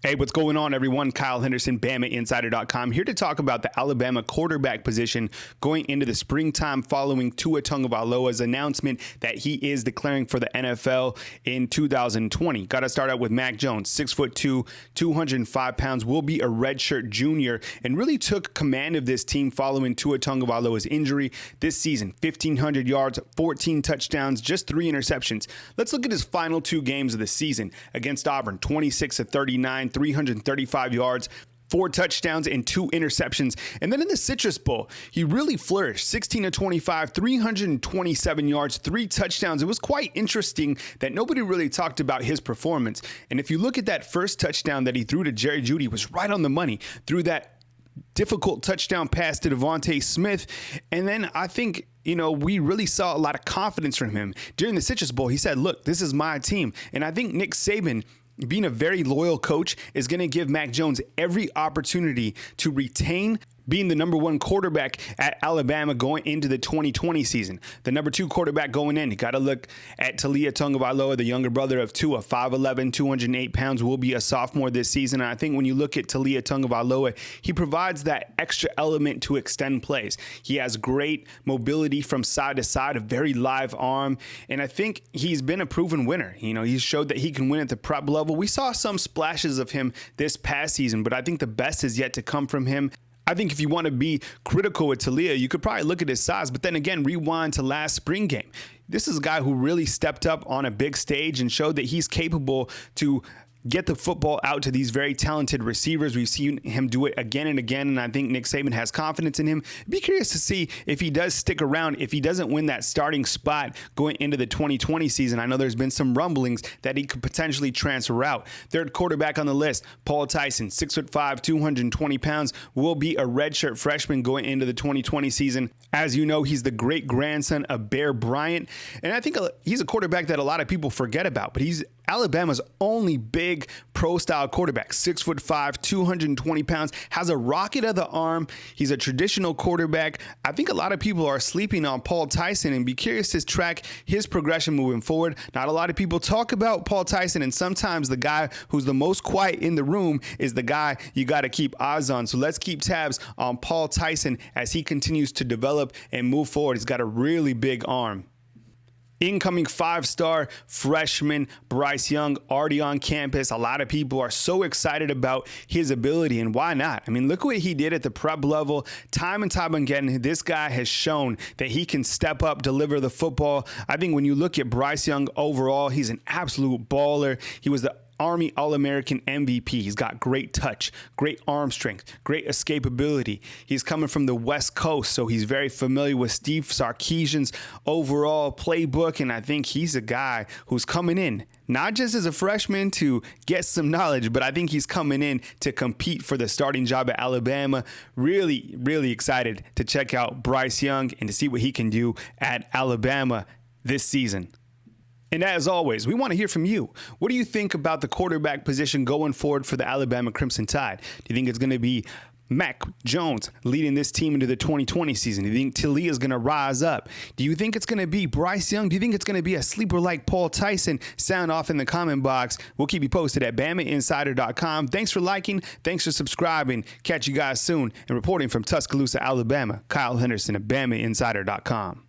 Hey, what's going on, everyone? Kyle Henderson, BamaInsider.com, here to talk about the Alabama quarterback position going into the springtime following Tua Tagovailoa's announcement that he is declaring for the NFL in 2020. Got to start out with Mac Jones, 6'2", 205 pounds, will be a redshirt junior, and really took command of this team following Tua Tagovailoa's injury this season. 1,500 yards, 14 touchdowns, just 3 interceptions. Let's look at his final 2 games of the season. Against Auburn, 26-39. 335 yards, 4 touchdowns, and 2 interceptions. And then in the Citrus Bowl, he really flourished. 16-25, 327 yards, 3 touchdowns. It was quite interesting that nobody really talked about his performance. And if you look at that first touchdown that he threw to Jerry Jeudy, was right on the money. Threw that difficult touchdown pass to Devontae Smith. And then I think, we really saw a lot of confidence from him. During the Citrus Bowl, he said, look, this is my team. And I think Nick Saban, being a very loyal coach, is going to give Mac Jones every opportunity to retain being the number 1 quarterback at Alabama going into the 2020 season. The number 2 quarterback going in, you got to look at Taulia Tagovailoa, the younger brother of Tua, 5'11", 208 pounds, will be a sophomore this season. And I think when you look at Taulia Tagovailoa, he provides that extra element to extend plays. He has great mobility from side to side, a very live arm, and I think he's been a proven winner. He's showed that he can win at the prep level. We saw some splashes of him this past season, but I think the best is yet to come from him. I think if you want to be critical with Taulia, you could probably look at his size, but then again, rewind to last spring game. This is a guy who really stepped up on a big stage and showed that he's capable to get the football out to these very talented receivers. We've seen him do it again and again, and I think Nick Saban has confidence in him. Be curious to see if he does stick around, if he doesn't win that starting spot going into the 2020 season. I know there's been some rumblings that he could potentially transfer out. Third quarterback on the list, Paul Tyson, 6'5", 220 pounds, will be a redshirt freshman going into the 2020 season. As you know, he's the great-grandson of Bear Bryant, and I think he's a quarterback that a lot of people forget about, but he's Alabama's only big pro-style quarterback, 6'5", 220 pounds, has a rocket of the arm. He's a traditional quarterback. I think a lot of people are sleeping on Paul Tyson, and be curious to track his progression moving forward. Not a lot of people talk about Paul Tyson, and sometimes the guy who's the most quiet in the room is the guy you got to keep eyes on. So let's keep tabs on Paul Tyson as he continues to develop and move forward. He's got a really big arm. Incoming 5-star freshman Bryce Young already on campus. A lot of people are so excited about his ability, and why not? I mean, look what he did at the prep level. Time and time again, this guy has shown that he can step up, deliver the football. I think when you look at Bryce Young overall, he's an absolute baller. He was the Army All-American MVP. He's got great touch, great arm strength, great escapability. He's coming from the West Coast, so he's very familiar with Steve Sarkisian's overall playbook, and I think he's a guy who's coming in not just as a freshman to get some knowledge, but I think he's coming in to compete for the starting job at Alabama. Really, really excited to check out Bryce Young and to see what he can do at Alabama this season. And as always, we want to hear from you. What do you think about the quarterback position going forward for the Alabama Crimson Tide? Do you think it's going to be Mac Jones leading this team into the 2020 season? Do you think Taulia is going to rise up? Do you think it's going to be Bryce Young? Do you think it's going to be a sleeper like Paul Tyson? Sound off in the comment box. We'll keep you posted at BamaInsider.com. Thanks for liking. Thanks for subscribing. Catch you guys soon. And reporting from Tuscaloosa, Alabama, Kyle Henderson at BamaInsider.com.